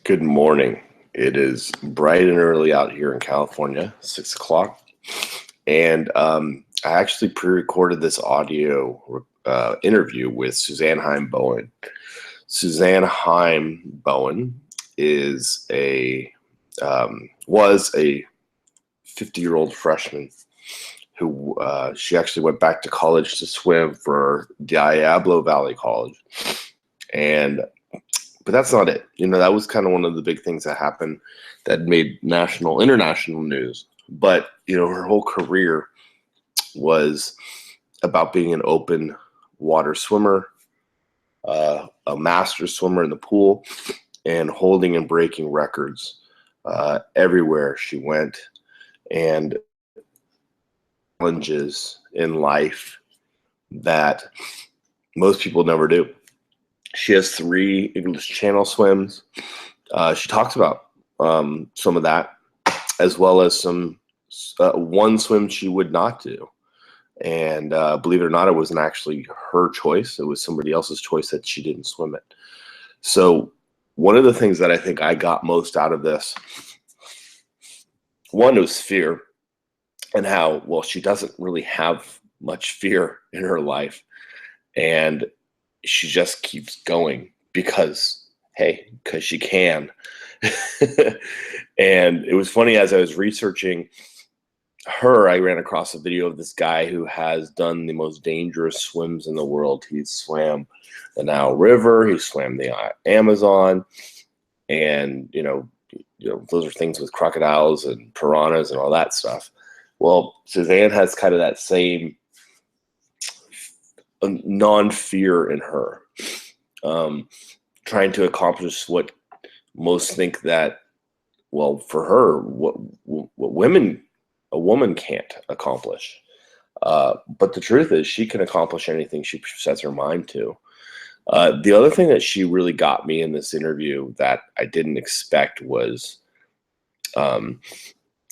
Good morning. It is bright and early out here in California, 6 o'clock. And I actually pre-recorded this audio interview with Suzanne Heim Bowen. Suzanne Heim Bowen is was a 50-year-old freshman who she actually went back to college to swim for Diablo Valley College. But that's not it. That was kind of one of the big things that happened that made international news. But, her whole career was about being an open water swimmer, a master swimmer in the pool, and holding and breaking records everywhere she went, and challenges in life that most people never do. She has 3 English Channel swims. She talks about some of that, as well as some one swim she would not do. And believe it or not, it wasn't actually her choice. It was somebody else's choice that she didn't swim it. So one of the things that I think I got most out of this, one was fear, and how, well, she doesn't really have much fear in her life. And she just keeps going because she can. And it was funny, as I was researching her, I ran across a video of this guy who has done the most dangerous swims in the world. He swam the Nile River, he swam the Amazon, and those are things with crocodiles and piranhas and all that stuff. Well, Suzanne has kind of that same non-fear in her, trying to accomplish what most think that, well, for her, what a woman can't accomplish. But the truth is, she can accomplish anything she sets her mind to. The other thing that she really got me in this interview that I didn't expect was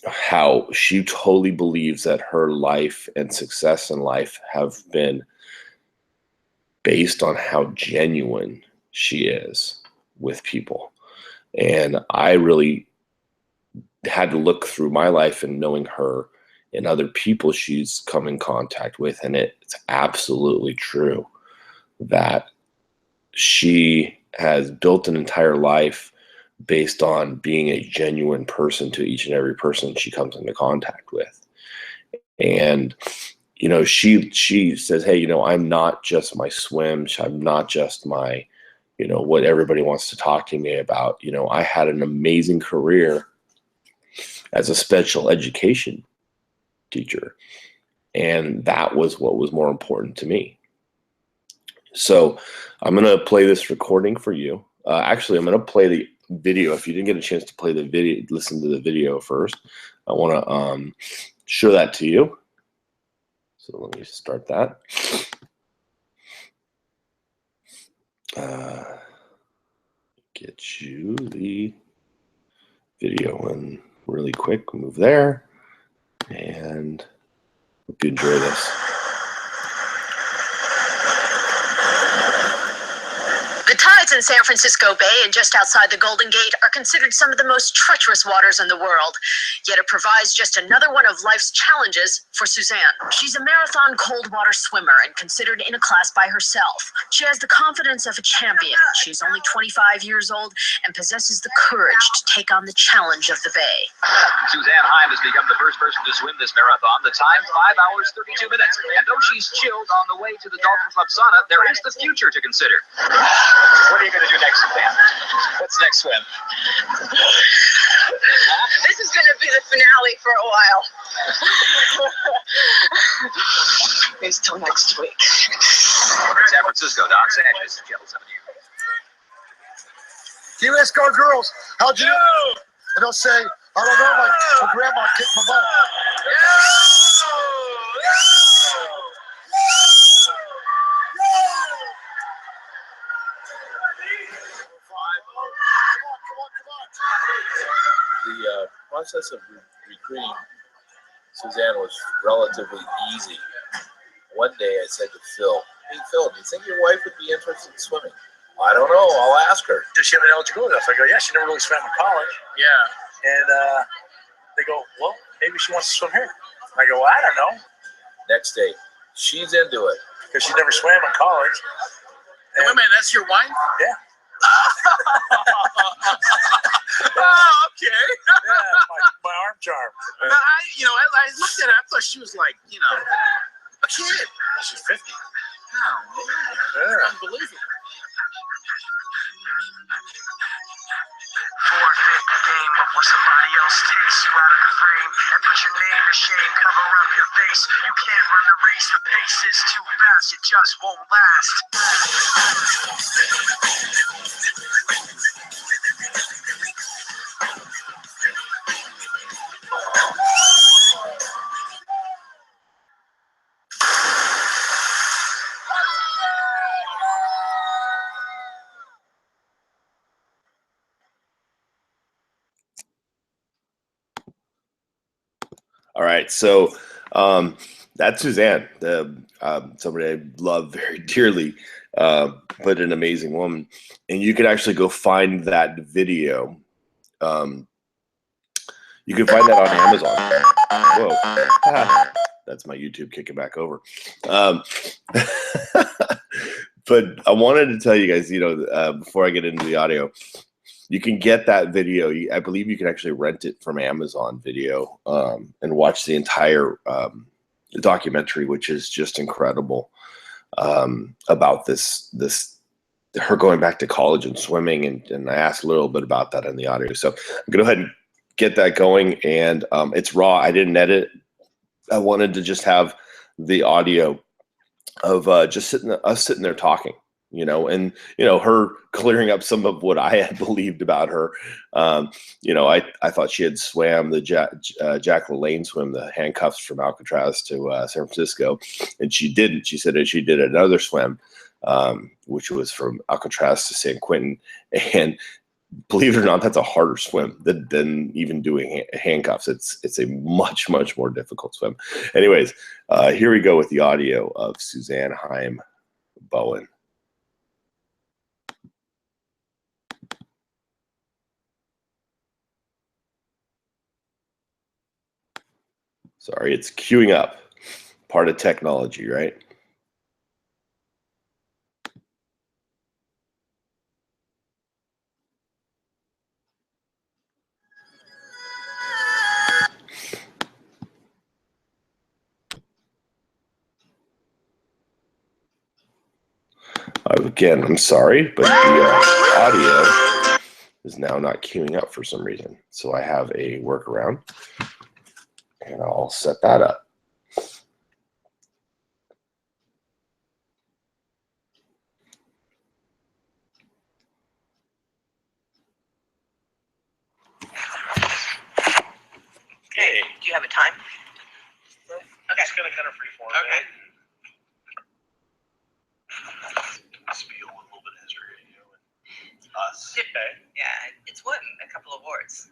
how she totally believes that her life and success in life have been based on how genuine she is with people. And I really had to look through my life and knowing her and other people she's come in contact with, and it's absolutely true that she has built an entire life based on being a genuine person to each and every person she comes into contact with. And she says, hey, I'm not just my swims. I'm not just my, what everybody wants to talk to me about. I had an amazing career as a special education teacher, and that was what was more important to me. So I'm going to play this recording for you. Actually, I'm going to play the video. If you didn't get a chance to play the video, listen to the video first. I want to show that to you. So let me start that. Get you the video in really quick. Move there, and hope you enjoy this. The tides in San Francisco Bay and just outside the Golden Gate are considered some of the most treacherous waters in the world. Yet it provides just another one of life's challenges for Suzanne. She's a marathon cold water swimmer and considered in a class by herself. She has the confidence of a champion. She's only 25 years old and possesses the courage to take on the challenge of the bay. Suzanne Heim has become the first person to swim this marathon. The time, 5 hours, 32 minutes. And though she's chilled on the way to the Dolphin Club sauna, there is the future to consider. What are you going to do next, Suzanne? What's the next swim? This is going to be the finale for a while. It's till next week. San Francisco, Don Sanchez, Channel 7 News. US Guard girls, how'd you do? And they'll say, I don't know, my grandma kicked my butt. The process of recruiting Suzanne was relatively easy. One day I said to Phil, hey Phil, do you think your wife would be interested in swimming? I don't know. I'll ask her. Does she have an eligibility? I go, yeah, she never really swam in college. Yeah. And they go, well, maybe she wants to swim here. I go, well, I don't know. Next day, she's into it. Because she never swam in college. And wait a minute, that's your wife? Yeah. Oh, okay. Yeah, my arm charm. But I looked at her. I thought she was like, a kid. She's 50. Oh, man. Yeah. Unbelievable. Forfeit the game of where somebody else takes you out of the frame and put your name to shame, cover up your face. You can't run the race, the pace is too fast, it just won't last. All right, so that's Suzanne, somebody I love very dearly, but an amazing woman. And you can actually go find that video. You can find that on Amazon. Whoa, that's my YouTube kicking back over. But I wanted to tell you guys, before I get into the audio, you can get that video. I believe you can actually rent it from Amazon Video and watch the entire documentary, which is just incredible, about her going back to college and swimming. And I asked a little bit about that in the audio. So I'm going to go ahead and get that going. And it's raw. I didn't edit. I wanted to just have the audio of just sitting there talking. And her clearing up some of what I had believed about her. I thought she had swam the Jack LaLanne swim, the handcuffs from Alcatraz to San Francisco, and she didn't. She said that she did another swim, which was from Alcatraz to San Quentin, and believe it or not, that's a harder swim than even doing handcuffs. It's a much more difficult swim. Anyways, here we go with the audio of Suzanne Haim Bowen. Sorry, it's queuing up. Part of technology, right? Again, I'm sorry, but the audio is now not queuing up for some reason. So I have a workaround, and I'll set that up. Okay, do you have a time? Okay. Just gonna kind of freeform. Okay. Spiel with a little bit of history, and us. Okay. Yeah, it's won a couple awards.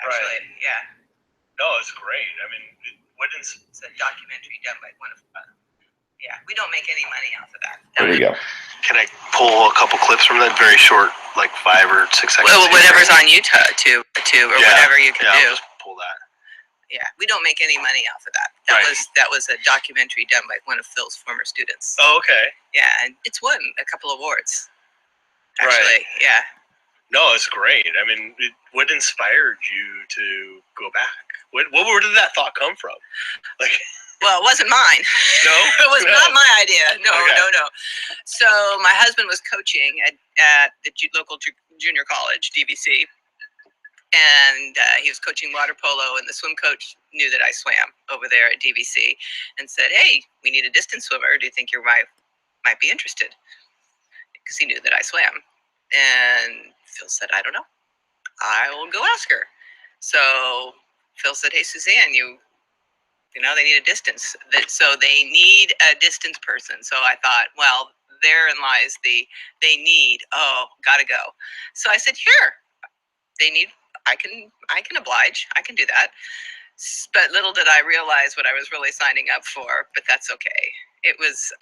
Right. Actually, yeah. No, it's great. I mean, It's a documentary done by one of. Yeah, we don't make any money off of that. There we go. Can I pull a couple clips from that? Very short, like 5 or 6 seconds. Well, whatever's on YouTube, or whatever you can do. I'll just pull that. Yeah, we don't make any money off of that. That was a documentary done by one of Phil's former students. Oh, okay. Yeah, and it's won a couple awards. Actually, Right. yeah. No, it's great. I mean, what inspired you to go back? Where did that thought come from? Like, Well, it wasn't mine. no, It was not my idea. No, Okay. no. So my husband was coaching at the local junior college, DVC, and he was coaching water polo, and the swim coach knew that I swam over there at DVC and said, "Hey, we need a distance swimmer. Do you think your wife might be interested?" Because he knew that I swam. And Phil said, "I don't know. I will go ask her." So Phil said, "Hey, Suzanne, they need a distance. So they need a distance person." So I thought, well, therein lies they need, gotta go. So I said, "Here, they need, I can oblige. I can do that." But little did I realize what I was really signing up for, but that's okay. It was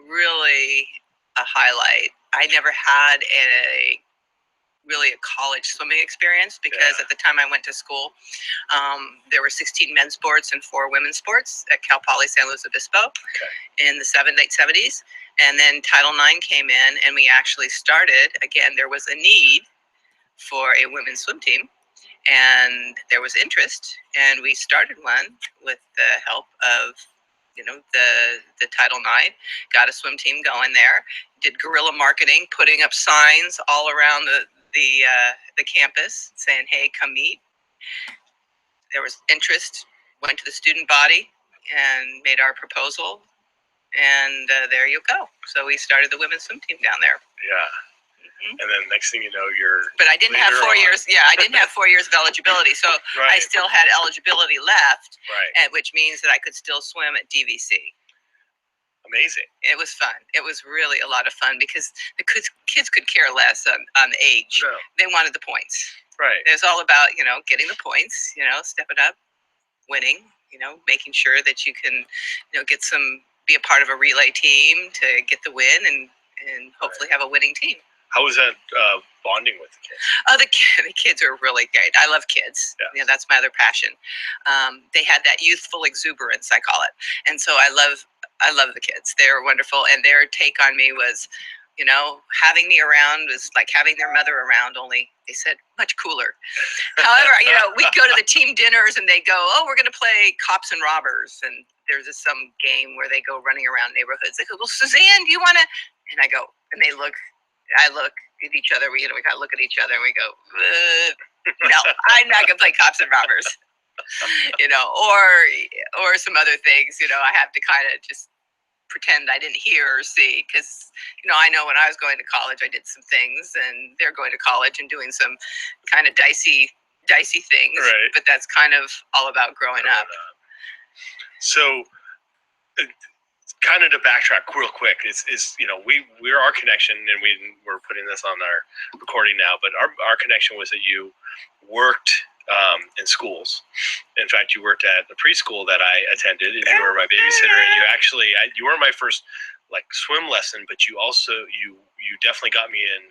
really a highlight. I never had really a college swimming experience because at the time I went to school, there were 16 men's sports and 4 women's sports at Cal Poly San Luis Obispo in the late 70s. And then Title IX came in, and we actually started, again, there was a need for a women's swim team, and there was interest, and we started one with the help of the Title IX, got a swim team going there, did guerrilla marketing, putting up signs all around the campus saying, hey, come meet. There was interest, went to the student body and made our proposal, and there you go. So we started the women's swim team down there. Yeah. And then next thing you know, But I didn't have 4 years. Yeah, I didn't have 4 years of eligibility, so I still had eligibility left, which means that I could still swim at DVC. Amazing. It was fun. It was really a lot of fun because the kids could care less on age. No. They wanted the points. Right. It was all about getting the points. Stepping up, winning. Making sure that you can be a part of a relay team to get the win and hopefully have a winning team. How was that bonding with the kids? Oh, the kids are really great. I love kids. Yeah. That's my other passion. They had that youthful exuberance, I call it. And so I love the kids. They're wonderful. And their take on me was, having me around was like having their mother around, only they said much cooler. However, we'd go to the team dinners and they go, oh, we're going to play cops and robbers. And there's some game where they go running around neighborhoods. They go, well, Suzanne, do you want to? And I go, and I look at each other. We kind of look at each other and we go, no, I'm not going to play cops and robbers, or some other things, I have to kind of just pretend I didn't hear or see because, I know when I was going to college, I did some things and they're going to college and doing some kind of dicey things, but that's kind of all about growing up. So kind of to backtrack real quick is we're our connection, and we're putting this on our recording now, but our connection was that you worked in schools. In fact, you worked at the preschool that I attended, and you were my babysitter, and you weren't my first swim lesson, but you definitely got me in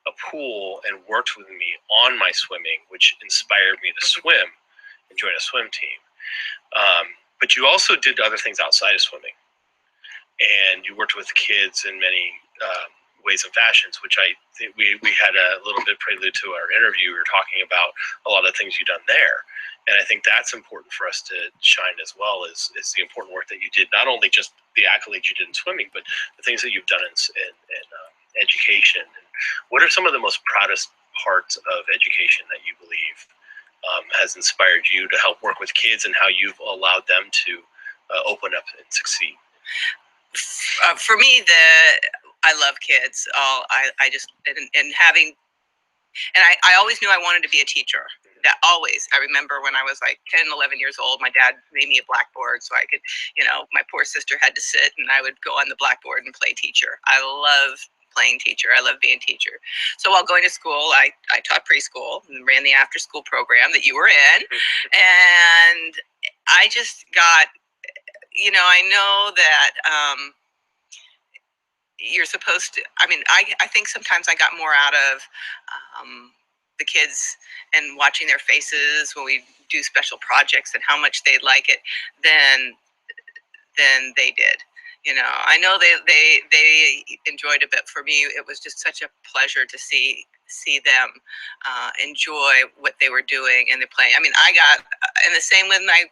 a pool and worked with me on my swimming, which inspired me to swim and join a swim team. But you also did other things outside of swimming. And you worked with kids in many ways and fashions, which I think we had a little bit prelude to our interview. We were talking about a lot of things you've done there. And I think that's important for us to shine as well, is the important work that you did, not only just the accolades you did in swimming, but the things that you've done in education. And what are some of the most proudest parts of education that you believe has inspired you to help work with kids, and how you've allowed them to open up and succeed? For me, I love kids. I always knew I wanted to be a teacher. That always. I remember when I was like 10, 11 years old, my dad made me a blackboard so I could, my poor sister had to sit and I would go on the blackboard and play teacher. I love playing teacher. I love being teacher. So while going to school, I taught preschool and ran the after school program that you were in. And I just got, I know that you're supposed to, I think sometimes I got more out of the kids and watching their faces when we do special projects and how much they like it than they did. I know they enjoyed it, but for me, it was just such a pleasure to see them enjoy what they were doing and they're playing. I got, and the same with my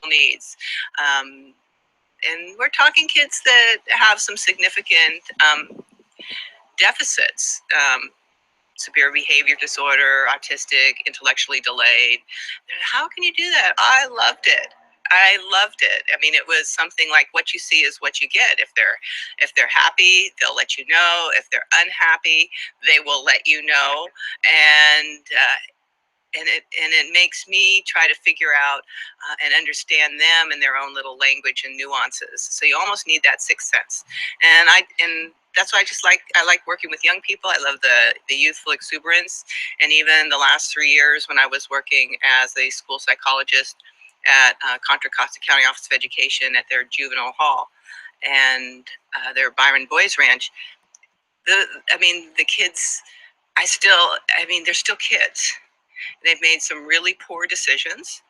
needs. And we're talking kids that have some significant deficits, severe behavior disorder, autistic, intellectually delayed. How can you do that? I loved it. It was something like what you see is what you get. If they're happy, they'll let you know. If they're unhappy, they will let you know. And it makes me try to figure out and understand them in their own little language and nuances. So you almost need that sixth sense. And that's why I like working with young people. I love the youthful exuberance. And even the last 3 years when I was working as a school psychologist at Contra Costa County Office of Education at their juvenile hall and their Byron Boys Ranch, I mean, the kids, they're still kids. They've made some really poor decisions,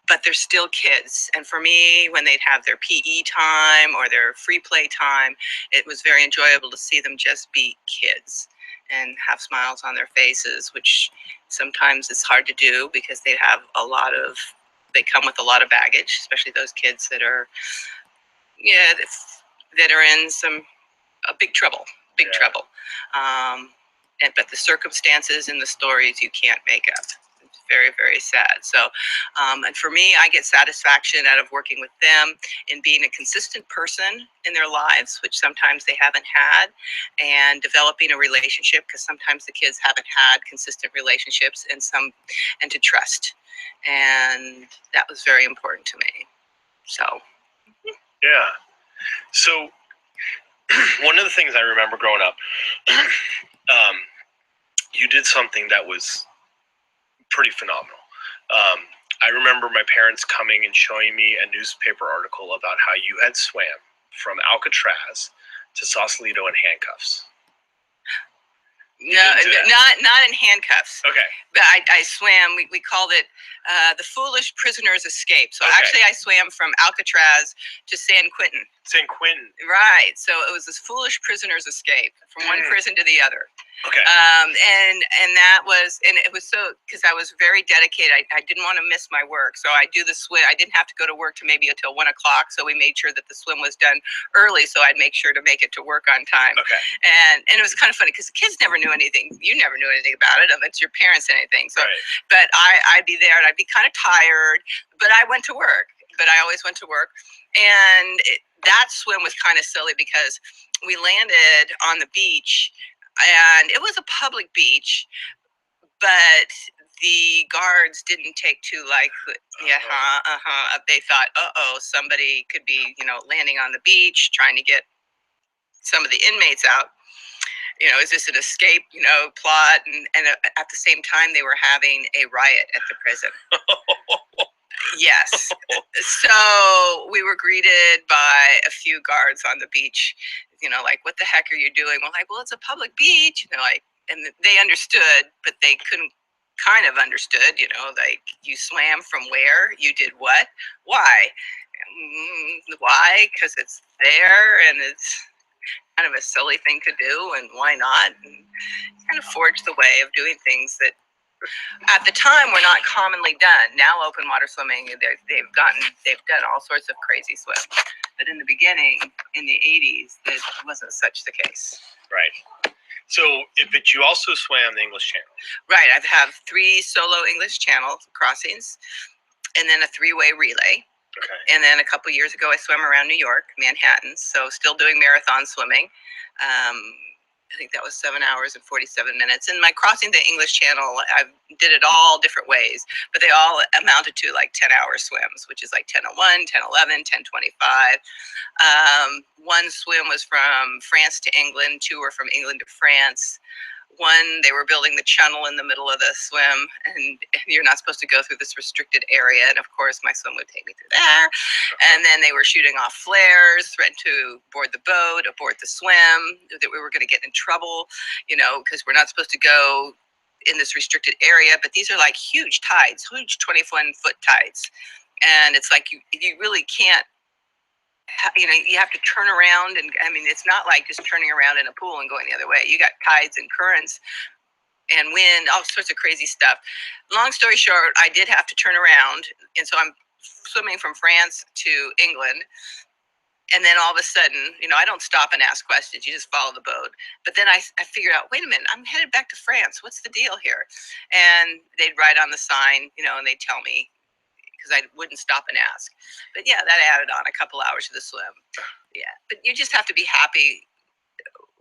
but they're still kids. And for me, when they'd have their PE time or their free play time, it was very enjoyable to see them just be kids and have smiles on their faces, which sometimes is hard to do because they come with a lot of baggage, especially those kids that are, yeah, that are in a big trouble, big trouble. But the circumstances and the stories you can't make up. It's very, very sad. So, and for me, I get satisfaction out of working with them in being a consistent person in their lives, which sometimes they haven't had, and developing a relationship, because sometimes the kids haven't had consistent relationships, and to trust. And that was very important to me. So. Yeah. So one of the things I remember growing up, you did something that was pretty phenomenal. I remember my parents coming and showing me a newspaper article about how you had swam from Alcatraz to Sausalito in handcuffs. No, not in handcuffs. Okay. But I swam. We called it the Foolish Prisoner's Escape. So actually, I swam from Alcatraz to San Quentin. San Quentin. Right. So it was this foolish prisoner's escape from one prison to the other. Okay. And that was, and it was so, because I was very dedicated. I didn't want to miss my work. So I do the swim. I didn't have to go to work to maybe until 1 o'clock. So we made sure that the swim was done early. So I'd make sure to make it to work on time. Okay. And it was kind of funny because the kids never knew anything. You never knew anything about it unless your parents said anything. So, but I'd be there and I'd be kind of tired, but I went to work. But I always went to work. And that swim was kind of silly because we landed on the beach, and it was a public beach, but the guards didn't take to they thought, somebody could be, landing on the beach trying to get some of the inmates out. Is this an escape, plot? And at the same time, they were having a riot at the prison. Yes. So we were greeted by a few guards on the beach, like, what the heck are you doing? Well, it's a public beach, and they understood, but they couldn't kind of understood, like, you swam from where? You did what? Why? Why? Because it's there and it's kind of a silly thing to do, and why not? And kind of forged the way of doing things that at the time were not commonly done. Now open water swimming, they've done all sorts of crazy swims. But in the beginning, in the 80s, that wasn't such the case. Right. So, but you also swam the English Channel. Right. I have 3 solo English Channel crossings, and then a 3-way relay. Okay. And then a couple years ago, I swam around New York, Manhattan. So still doing marathon swimming. I think that was 7 hours and 47 minutes. And my crossing the English Channel, I did it all different ways, but they all amounted to like 10-hour swims, which is like 10:01, 10:11, 10:25. One swim was from France to England. 2 were from England to France. One, they were building the channel in the middle of the swim, and you're not supposed to go through this restricted area. And of course, my swim would take me through there. And then they were shooting off flares, threatened to board the boat, abort the swim, that we were going to get in trouble, because we're not supposed to go in this restricted area. But these are like huge tides, huge 21-foot tides. And it's like you really can't, you have to turn around, and it's not like just turning around in a pool and going the other way. You got tides and currents and wind, all sorts of crazy stuff. Long story short, I did have to turn around, and so I'm swimming from France to England, and then all of a sudden, I don't stop and ask questions. You just follow the boat. But then I figured out, wait a minute, I'm headed back to France. What's the deal here? And they'd write on the sign, and they'd tell me, because I wouldn't stop and ask. But yeah, that added on a couple hours to the swim. Yeah, but you just have to be happy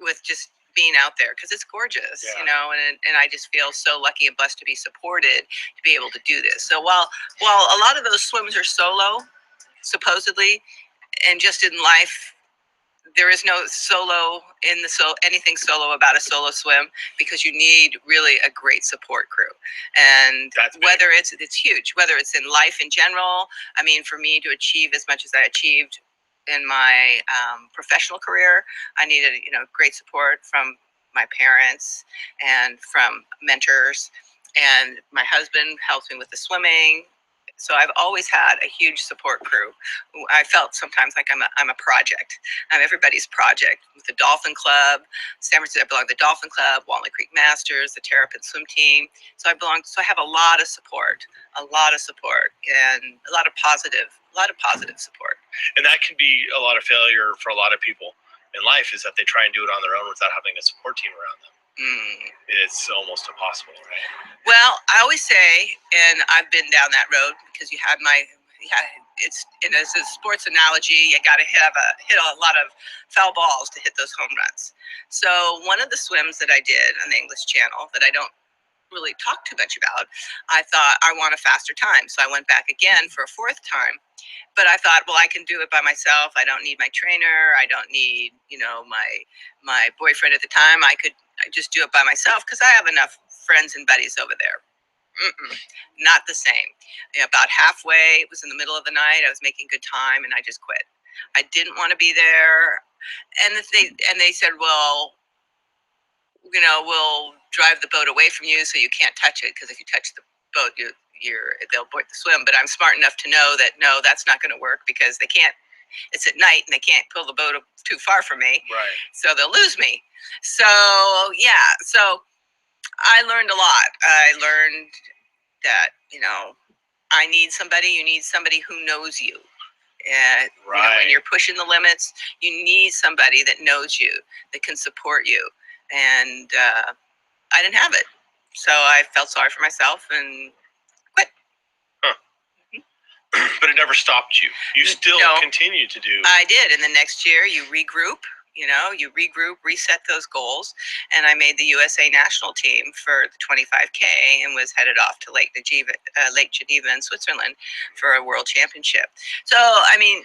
with just being out there, because it's gorgeous, and I just feel so lucky and blessed to be supported to be able to do this. So while a lot of those swims are solo, supposedly, and just in life, there is no solo in anything solo about a solo swim, because you need really a great support crew. And whether it's huge, whether it's in life in general. For me to achieve as much as I achieved in my professional career. I needed, great support from my parents and from mentors. And my husband helps me with the swimming. So I've always had a huge support crew. I felt sometimes like I'm a project. I'm everybody's project. With the Dolphin Club, San Francisco, I belong to the Dolphin Club, Walnut Creek Masters, the Terrapin Swim Team. So I have a lot of support, and a lot of positive support. And that can be a lot of failure for a lot of people in life, is that they try and do it on their own without having a support team around them. It's almost impossible, right? Well, I always say, and I've been down that road because it's as a sports analogy, you got to hit a lot of foul balls to hit those home runs. So one of the swims that I did on the English Channel that I don't really talk too much about, I thought I want a faster time, so I went back again for a fourth time. But I thought, well, I can do it by myself. I don't need my trainer. I don't need, my boyfriend at the time. I just do it by myself because I have enough friends and buddies over there. Not the same. About halfway, it was in the middle of the night. I was making good time, and I just quit. I didn't want to be there, and they said, well, we'll drive the boat away from you so you can't touch it, because if you touch the boat, they'll abort the swim. But I'm smart enough to know that no, that's not going to work, because they can't. It's at night and they can't pull the boat too far from me, right? So they'll lose me. So yeah, so I learned a lot. I learned that I need somebody. You need somebody who knows you. And right. When you're pushing the limits, you need somebody that knows you, that can support you. And I didn't have it, so I felt sorry for myself and quit. But it never stopped you. You still continue to do. I did. And the next year, you regroup. Reset those goals, and I made the USA national team for the 25K and was headed off to Lake Geneva in Switzerland for a world championship. So I mean,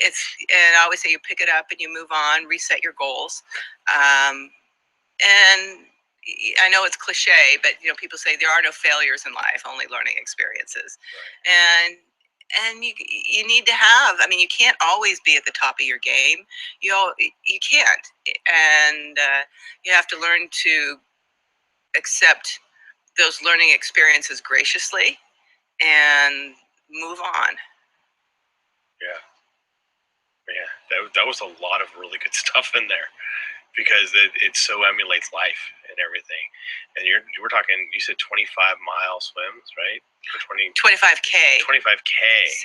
and I always say you pick it up and you move on, reset your goals. And I know it's cliche, but people say there are no failures in life, only learning experiences. Right. And you need to have. I mean, you can't always be at the top of your game. You can't, and you have to learn to accept those learning experiences graciously and move on. Yeah, that was a lot of really good stuff in there, because it so emulates life and everything. And you were talking, you said 25-mile swims, right? Or 25K. 25K.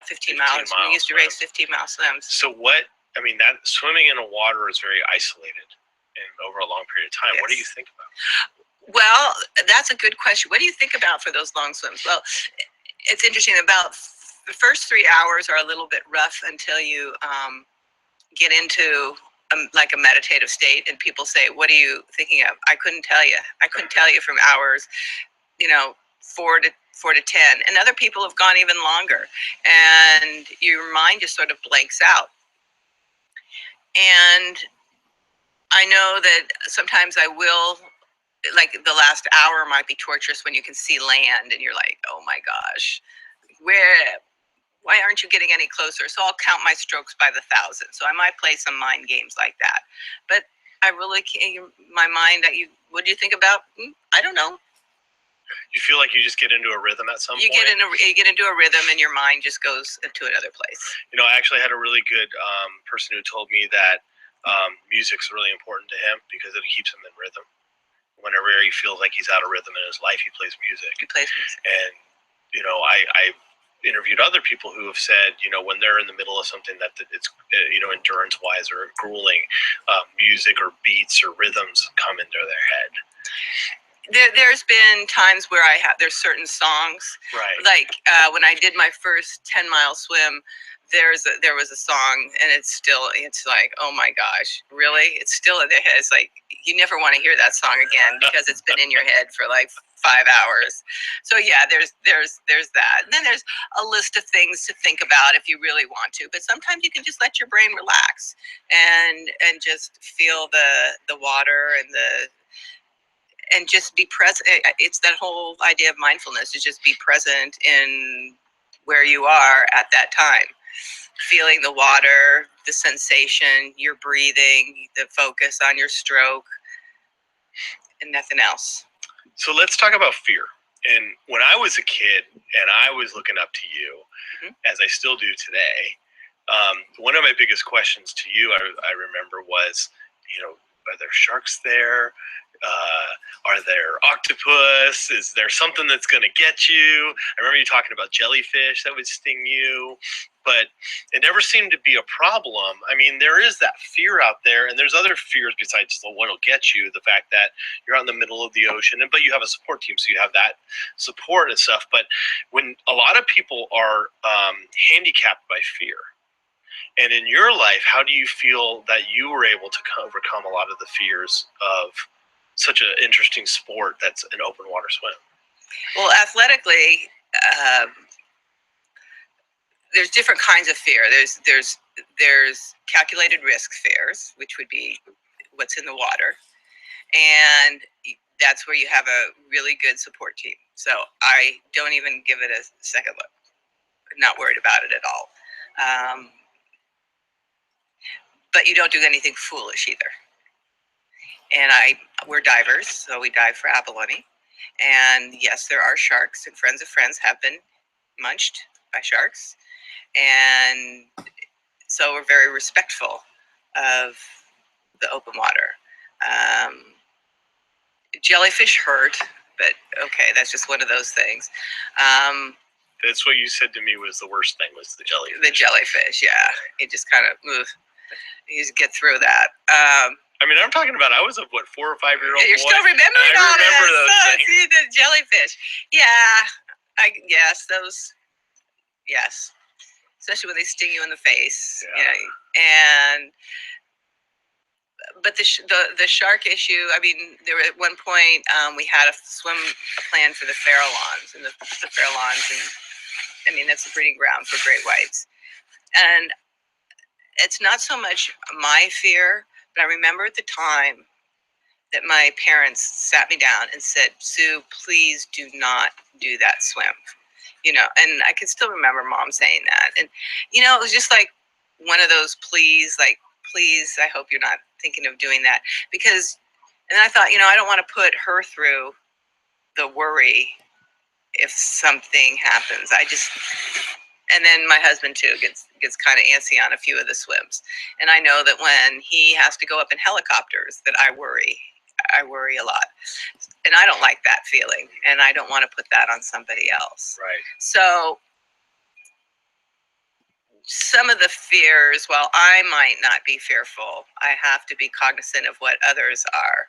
15 miles. We used to race 15-mile swims. So that swimming in a water is very isolated and over a long period of time. Yes. What do you think about? Well, that's a good question. What do you think about for those long swims? Well, it's interesting. About the first 3 hours are a little bit rough until you get into like a meditative state, and people say, "What are you thinking of?" I couldn't tell you. I couldn't tell you from hours, 4 to 10, and other people have gone even longer, and your mind just sort of blanks out. And I know that sometimes I will, like the last hour might be torturous when you can see land and you're like, oh my gosh, why aren't you getting any closer? So I'll count my strokes by the 1,000. So I might play some mind games like that. But I really can't, my mind, what do you think about? I don't know. You feel like you just get into a rhythm at some point? You get into a rhythm and your mind just goes into another place. I actually had a really good person who told me that music's really important to him because it keeps him in rhythm. Whenever he feels like he's out of rhythm in his life, he plays music. And, I interviewed other people who have said, when they're in the middle of something that it's, endurance-wise or grueling, music or beats or rhythms come into their head. There's been times where there's certain songs, right? Like when I did my first 10-mile swim, there was a song, and it's like, oh my gosh, really? It's still in their head. It's like you never want to hear that song again because it's been in your head for like 5 hours. So yeah, there's that. And then there's a list of things to think about if you really want to. But sometimes you can just let your brain relax and just feel the water and just be present. It's that whole idea of mindfulness, is just be present in where you are at that time. feeling the water, the sensation, your breathing, the focus on your stroke, and nothing else. So let's talk about fear. And when I was a kid and I was looking up to you, as I still do today, one of my biggest questions to you, I remember, was, are there sharks there? Are there octopus? Is there something that's going to get you? I remember you talking about jellyfish that would sting you, but it never seemed to be a problem. I mean, there is that fear out there, and there's other fears besides the what'll get you, the fact that you're out in the middle of the ocean, but you have a support team, so you have that support and stuff. But when a lot of people are handicapped by fear, and in your life, how do you feel that you were able to overcome a lot of the fears of such an interesting sport that's an open water swim? Well, athletically, there's different kinds of fear. There's calculated risk fears, which would be what's in the water, and that's where you have a really good support team. So I don't even give it a second look. I'm not worried about it at all. But you don't do anything foolish either. And we're divers, so we dive for abalone. And yes, there are sharks, and friends of friends have been munched by sharks. And so we're very respectful of the open water. Jellyfish hurt, but okay, that's just one of those things. That's what you said to me was the worst thing, was the jellyfish. The jellyfish, yeah. It just kind of you just get through that. I mean, I'm talking about, I was a, 4 or 5 year old boy. You're still remembering all this. I remember those things. See, the jellyfish. Yeah, yes, especially when they sting you in the face. Yeah. But the shark issue, I mean, there at one point we had a swim plan for the Farallones, and the Farallones, and I mean, that's a breeding ground for great whites. And it's not so much my fear, but I remember at the time that my parents sat me down and said, "Sue, please do not do that swim." And I can still remember Mom saying that. And, it was just like one of those please, I hope you're not thinking of doing that. Because, and I thought, I don't want to put her through the worry if something happens. And then my husband too gets kind of antsy on a few of the swims. And I know that when he has to go up in helicopters, that I worry a lot. And I don't like that feeling, and I don't want to put that on somebody else. Right. So some of the fears, while I might not be fearful, I have to be cognizant of what others are.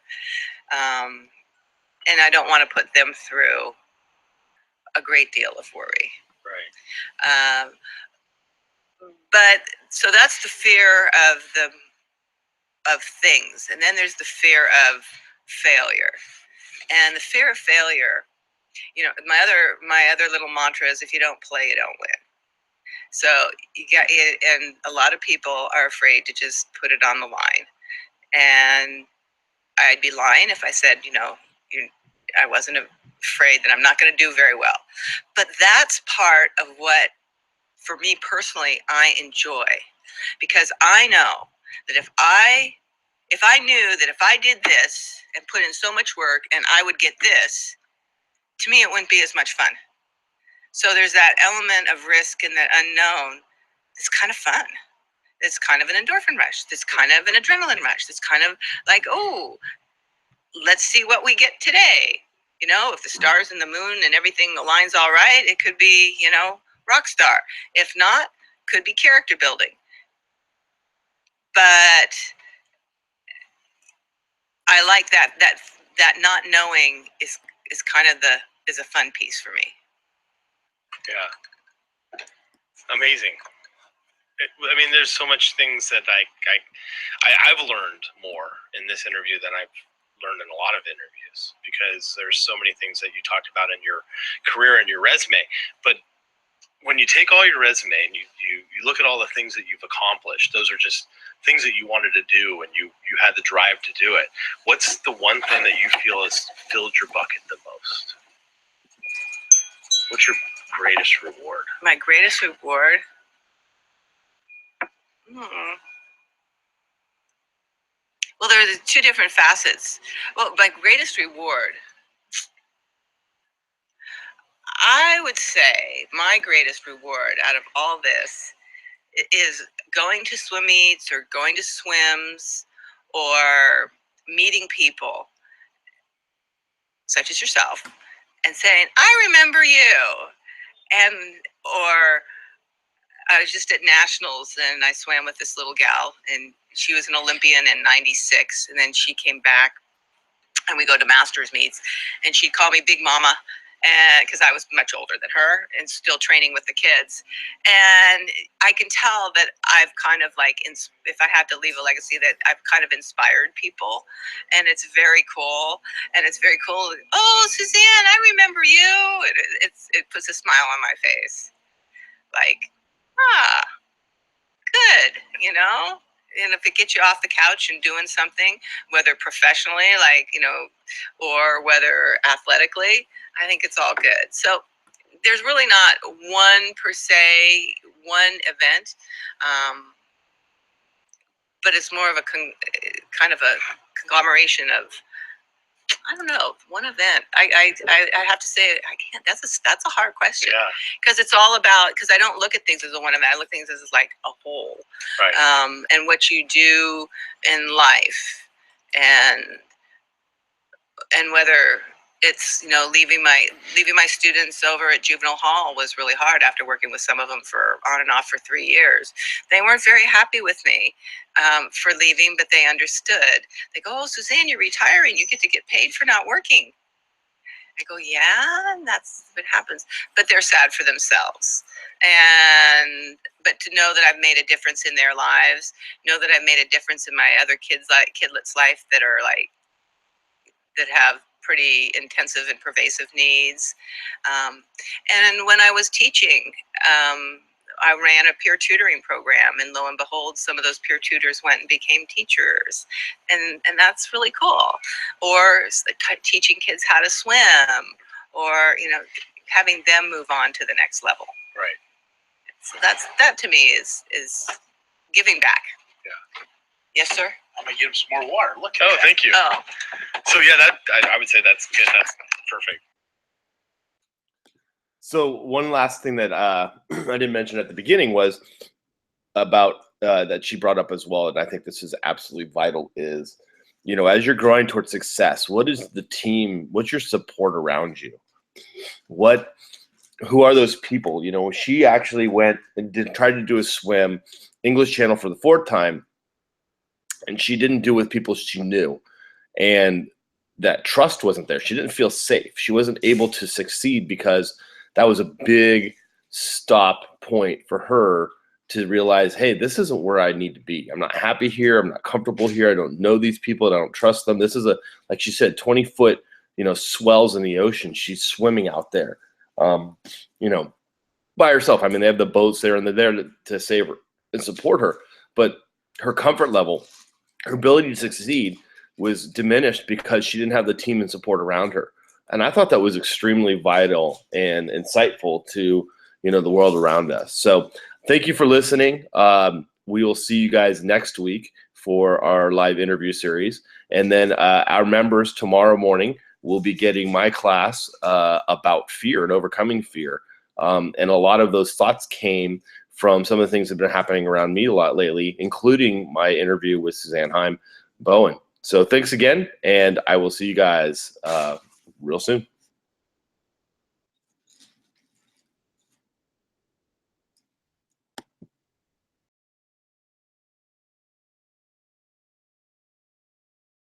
And I don't want to put them through a great deal of worry. Right. But so that's the fear of things. And then there's the fear of failure. And the fear of failure, my other little mantra is, if you don't play, you don't win. So and a lot of people are afraid to just put it on the line. And I'd be lying if I said, I wasn't afraid that I'm not going to do very well. But that's part of what, for me personally, I enjoy, because I know that if I knew that if I did this and put in so much work and I would get this, to me it wouldn't be as much fun. So there's that element of risk and that unknown. It's kind of fun. It's kind of an endorphin rush. It's kind of an adrenaline rush. It's kind of like, oh, let's see what we get today. If the stars and the moon and everything aligns all right, it could be, rock star. If not, could be character building. But I like that not knowing is kind of is a fun piece for me. Yeah. Amazing. I mean, there's so much things that I've learned more in this interview than I've learned in a lot of interviews, because there's so many things that you talked about in your career and your resume. But when you take all your resume and you look at all the things that you've accomplished, those are just things that you wanted to do, and you had the drive to do it. What's the one thing that you feel has filled your bucket the most? What's your greatest reward? My greatest reward? Well, there are two different facets. Well, my greatest reward, I would say my greatest reward out of all this is going to swim meets or going to swims or meeting people such as yourself and saying, I remember you. And, or I was just at nationals and I swam with this little gal and she was an Olympian in '96. And then she came back and we go to masters meets and she'd call me Big Mama. And because I was much older than her and still training with the kids. And I can tell that I've kind of like, if I had to leave a legacy, that I've kind of inspired people. And it's very cool. And it's very cool. Oh, Suzanne, I remember you. It puts a smile on my face. Like, good, you know? And if it gets you off the couch and doing something, whether professionally, like, you know, or whether athletically, I think it's all good. So there's really not one per se, one event, but it's more of a kind of a conglomeration of, I don't know, one event. I have to say, I can't. That's a hard question. Because it's all about, because I don't look at things as a one event. I look at things as like a whole. Right. And what you do in life, and whether it's, you know, leaving my students over at juvenile hall was really hard after working with some of them for on and off for 3 years. They weren't very happy with me for leaving, but they understood. They go, oh, Suzanne, you're retiring. You get paid for not working. I go, yeah, and that's what happens. But they're sad for themselves. But to know that I've made a difference in their lives, know that I've made a difference in my other kidlets' life that are like, that have pretty intensive and pervasive needs. And when I was teaching, I ran a peer tutoring program, and lo and behold, some of those peer tutors went and became teachers, and that's really cool. Or teaching kids how to swim, or, you know, having them move on to the next level. Right. So that to me is giving back. Yeah. Yes, sir. I'm gonna give him some more water. Look. Oh, thank you. Oh. So yeah, I would say that's good. That's perfect. So one last thing that I didn't mention at the beginning was about that she brought up as well, and I think this is absolutely vital, is, you know, as you're growing towards success, what is the team, what's your support around you? Who are those people? You know, she actually went and tried to do a swim English Channel for the 4th time, and she didn't do it with people she knew. And that trust wasn't there. She didn't feel safe. She wasn't able to succeed because that was a big stop point for her to realize, hey, this isn't where I need to be. I'm not happy here. I'm not comfortable here. I don't know these people. I don't trust them. This is like she said, 20-foot, you know, swells in the ocean. She's swimming out there, you know, by herself. I mean, they have the boats there and they're there to save her and support her. But her comfort level, her ability to succeed was diminished because she didn't have the team and support around her. And I thought that was extremely vital and insightful to, you know, the world around us. So thank you for listening. We will see you guys next week for our live interview series. And then our members tomorrow morning will be getting my class about fear and overcoming fear. And a lot of those thoughts came from some of the things that have been happening around me a lot lately, including my interview with Suzanne Heim Bowen. So thanks again, and I will see you guys real soon.